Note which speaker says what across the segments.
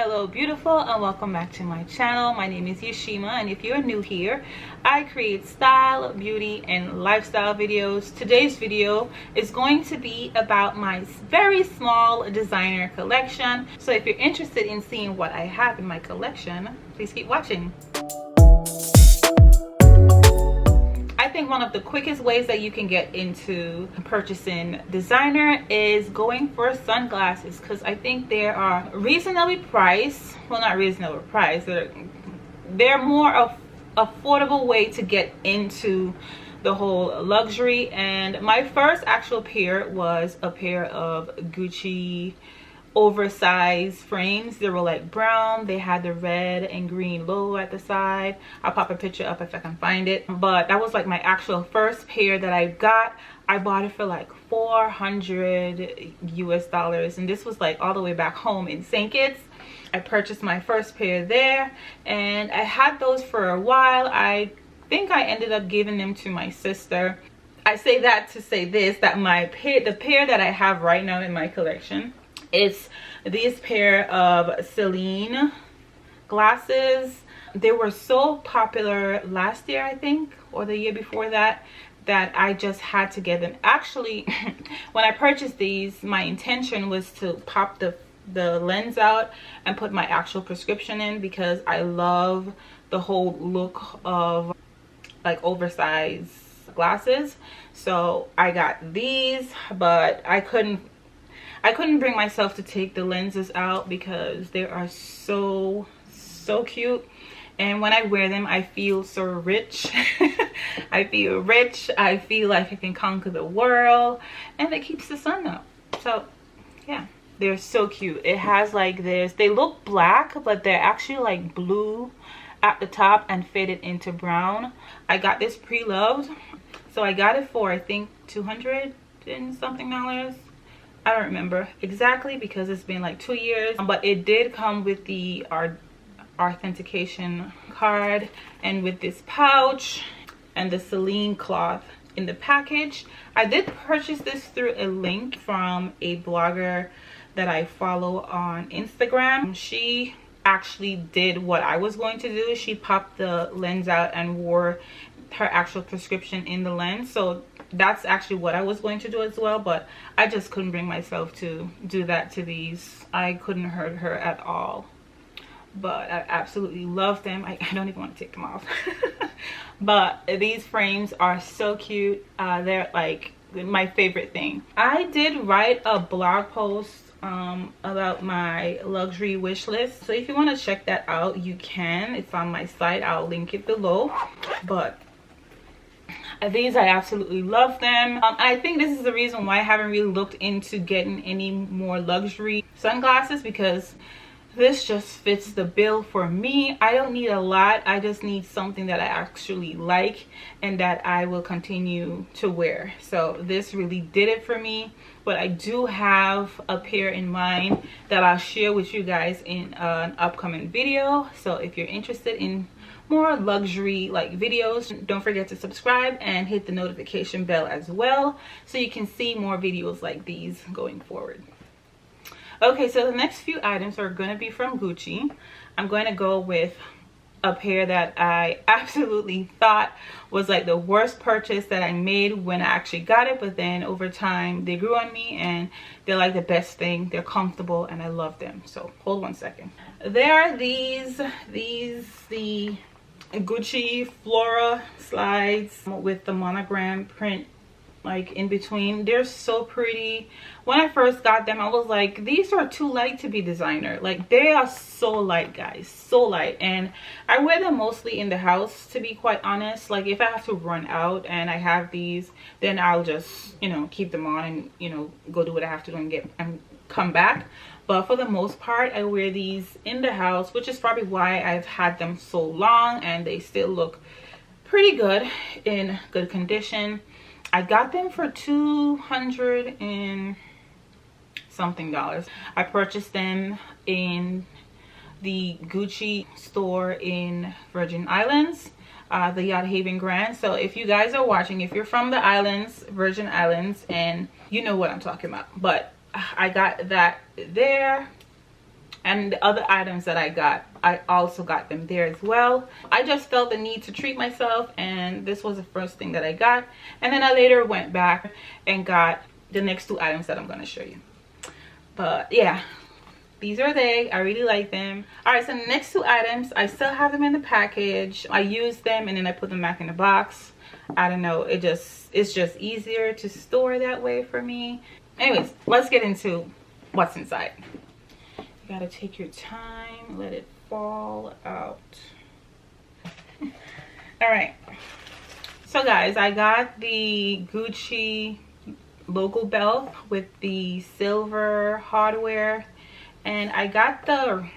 Speaker 1: hello beautiful, and welcome back to my channel. My name is Yeshima, and if you're new here, I create style, beauty, and lifestyle videos. Today's video is going to be about my very small designer collection. So if you're interested in seeing what I have in my collection, please keep watching. I think one of the quickest ways that you can get into purchasing designer is going for sunglasses, because I think they are reasonably priced. Well, not reasonably priced, they're more of affordable way to get into the whole luxury. And my first actual pair was a pair of Gucci oversized frames. They were like brown, they had the red and green logo at the side. I'll pop a picture up if I can find it, but that was like my actual first pair that I got. I bought it for like $400 US, and this was like all the way back home in St. Kitts. I purchased my first pair there, and I had those for a while. I think I ended up giving them to my sister. I say that to say this, that the pair that I have right now in my collection, it's this pair of Selene glasses. They were so popular last year, I think, or the year before that, that I just had to get them. Actually, when I purchased these, my intention was to pop the lens out and put my actual prescription in, because I love the whole look of like oversized glasses. So I got these, but I couldn't bring myself to take the lenses out because they are so cute, and when I wear them I feel so rich. I feel rich, I feel like I can conquer the world, and it keeps the sun up. So yeah, they're so cute. It has like this, they look black but they're actually like blue at the top and faded into brown. I got this pre-loved, so I got it for I think $200 and something. I don't remember exactly because it's been like 2 years, but it did come with the authentication card and with this pouch and the Celine cloth in the package. I did purchase this through a link from a blogger that I follow on Instagram. She actually did what I was going to do. She popped the lens out and wore her actual prescription in the lens, so that's actually what I was going to do as well, but I just couldn't bring myself to do that to these. I couldn't hurt her at all, but I absolutely love them. I don't even want to take them off. But these frames are so cute. They're like my favorite thing. I did write a blog post about my luxury wish list, so if you want to check that out, you can. It's on my site, I'll link it below. But these, I absolutely love them. I think this is the reason why I haven't really looked into getting any more luxury sunglasses, because this just fits the bill for me. I don't need a lot, I just need something that I actually like and that I will continue to wear. So this really did it for me. But I do have a pair in mind that I'll share with you guys in an upcoming video. So if you're interested in more luxury like videos, don't forget to subscribe and hit the notification bell as well, so you can see more videos like these going forward. Okay, so the next few items are going to be from Gucci. I'm going to go with a pair that I absolutely thought was like the worst purchase that I made when I actually got it, but then over time they grew on me and they're like the best thing. They're comfortable and I love them. So hold one second. There are the Gucci Flora slides with the monogram print like in between. They're so pretty. When I first got them, I was like, these are too light to be designer. Like, they are so light, guys, so light. And I wear them mostly in the house, to be quite honest. Like, if I have to run out and I have these, then I'll just, you know, keep them on and, you know, go do what I have to do and come back. But for the most part, I wear these in the house, which is probably why I've had them so long and they still look pretty good, in good condition. I got them for $200 and something. I purchased them in the Gucci store in Virgin Islands, the Yacht Haven Grand. So if you guys are watching, if you're from the islands, Virgin Islands, and you know what I'm talking about. But I got that there. And the other items that I also got them there as well. I just felt the need to treat myself, and this was the first thing that I got. And then I later went back and got the next 2 items that I'm going to show you. But yeah, these are they. I really like them. All right, so the next 2 items, I still have them in the package. I used them and then I put them back in the box. I don't know, it's just easier to store that way for me. Anyways, let's get into what's inside. You gotta take your time, let it fall out. All right, so guys, I got the Gucci logo belt with the silver hardware, and I got the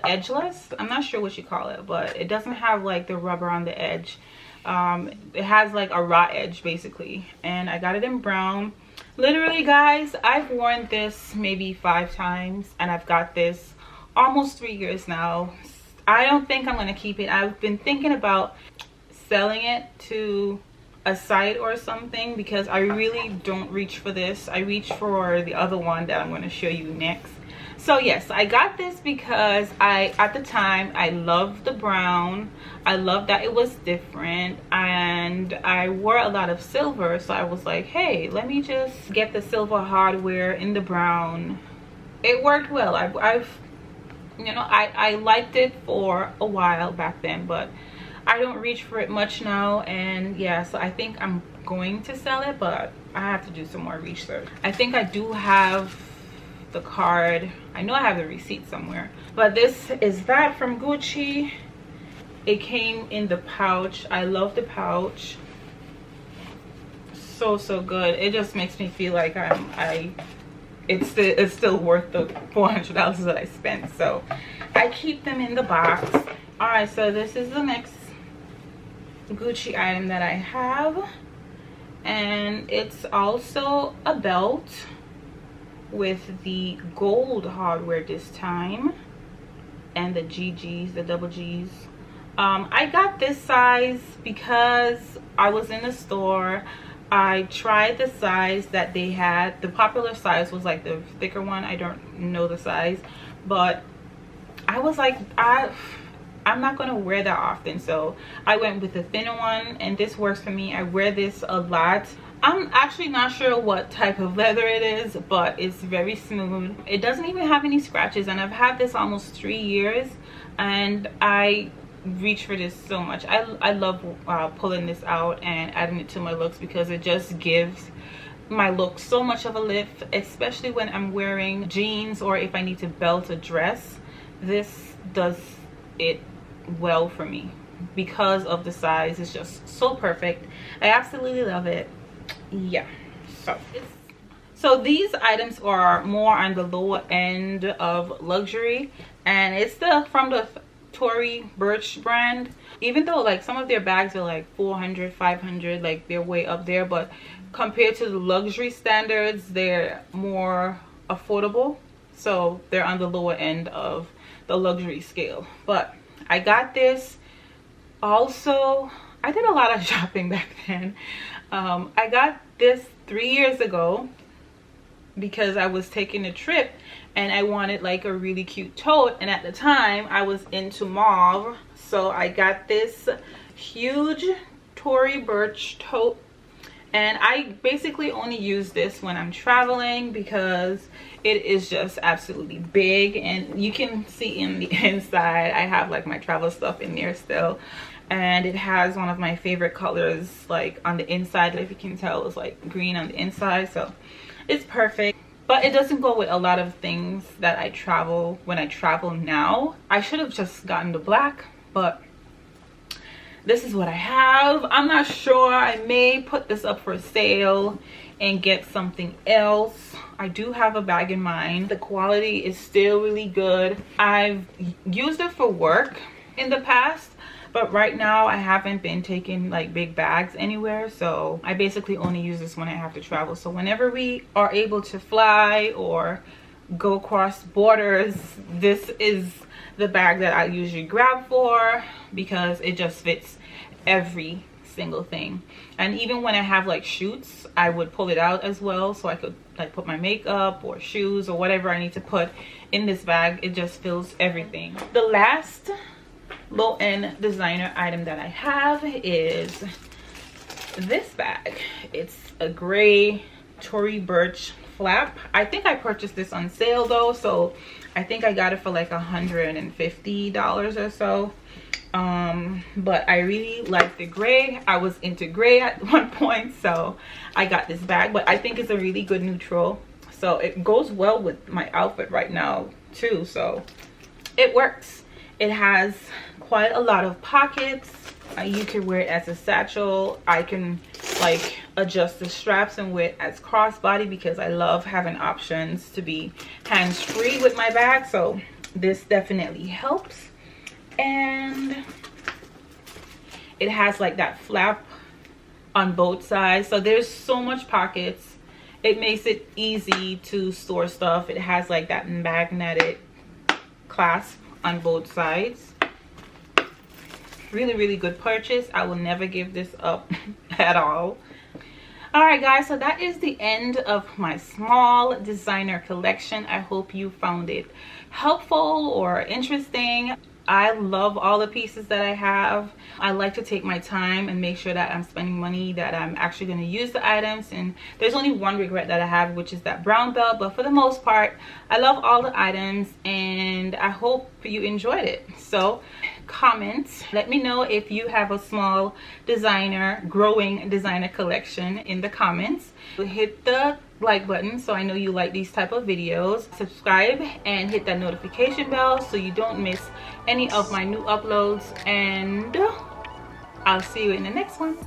Speaker 1: edgeless, I'm not sure what you call it, but it doesn't have like the rubber on the edge. It has like a raw edge basically, and I got it in brown. Literally guys, I've worn this maybe 5 times, and I've got this almost 3 years now. I don't think I'm gonna keep it. I've been thinking about selling it to a site or something, because I really don't reach for this. I reach for the other one that I'm going to show you next. So yes, I got this because at the time I loved the brown. I loved that it was different, and I wore a lot of silver, so I was like, hey, let me just get the silver hardware in the brown. It worked well. I've you know, I liked it for a while back then, but I don't reach for it much now. And yeah, so I think I'm going to sell it, but I have to do some more research. I think I do have the card. I know I have the receipt somewhere, but this is that from Gucci. It came in the pouch. I love the pouch. So good. It just makes me feel like it's still worth the $400 that I spent. So I keep them in the box. All right, so this is the next Gucci item that I have, and it's also a belt with the gold hardware this time, and the GGs, the double G's. I got this size because I was in the store. I tried the size that they had. The popular size was like the thicker one. I don't know the size, but I was like, I'm not going to wear that often, so I went with the thinner one, and this works for me. I wear this a lot. I'm actually not sure what type of leather it is, but it's very smooth. It doesn't even have any scratches, and I've had this almost 3 years, and I reach for this so much. I love pulling this out and adding it to my looks, because it just gives my look so much of a lift, especially when I'm wearing jeans or if I need to belt a dress. This does it well for me because of the size. It's just so perfect. I absolutely love it. Yeah, so these items are more on the lower end of luxury, and it's from the Tory Burch brand. Even though like some of their bags are like 400, 500, like they're way up there, but compared to the luxury standards, they're more affordable, so they're on the lower end of the luxury scale. But I got this. Also, I did a lot of shopping back then. I got this 3 years ago because I was taking a trip and I wanted like a really cute tote, and at the time I was into mauve, so I got this huge Tory Burch tote, and I basically only use this when I'm traveling because it is just absolutely big, and you can see in the inside I have like my travel stuff in there still, and it has one of my favorite colors like on the inside. If you can tell, it's like green on the inside, so it's perfect. But it doesn't go with a lot of things that I travel when I travel now. I should have just gotten the black, but this is what I have. I'm not sure. I may put this up for sale and get something else. I do have a bag in mind. The quality is still really good. I've used it for work in the past, but right now I haven't been taking like big bags anywhere, so I basically only use this when I have to travel. So whenever we are able to fly or go across borders, this is the bag that I usually grab for, because it just fits every single thing. And even when I have like shoots, I would pull it out as well, so I could like put my makeup or shoes or whatever I need to put in this bag. It just fills everything. The last low-end designer item that I have is this bag. It's a gray Tory Burch flap. I think I purchased this on sale though, so I think I got it for like $150 or so. But I really like the gray. I was into gray at one point, so I got this bag. But I think it's a really good neutral, so it goes well with my outfit right now too, so it works. It has quite a lot of pockets. You can wear it as a satchel. I can like adjust the straps and wear it as crossbody because I love having options to be hands-free with my bag, so this definitely helps. And it has like that flap on both sides, so there's so much pockets. It makes it easy to store stuff. It has like that magnetic clasp on both sides. Really good purchase. I will never give this up at all. All right guys, so that is the end of my small designer collection. I hope you found it helpful or interesting. I love all the pieces that I have. I like to take my time and make sure that I'm spending money, that I'm actually going to use the items. And there's only one regret that I have, which is that brown belt. But for the most part, I love all the items and I hope you enjoyed it. So comment, let me know if you have a small designer, growing designer collection in the comments. Hit the like button so I know you like these type of videos. Subscribe and hit that notification bell so you don't miss any of my new uploads, and I'll see you in the next one.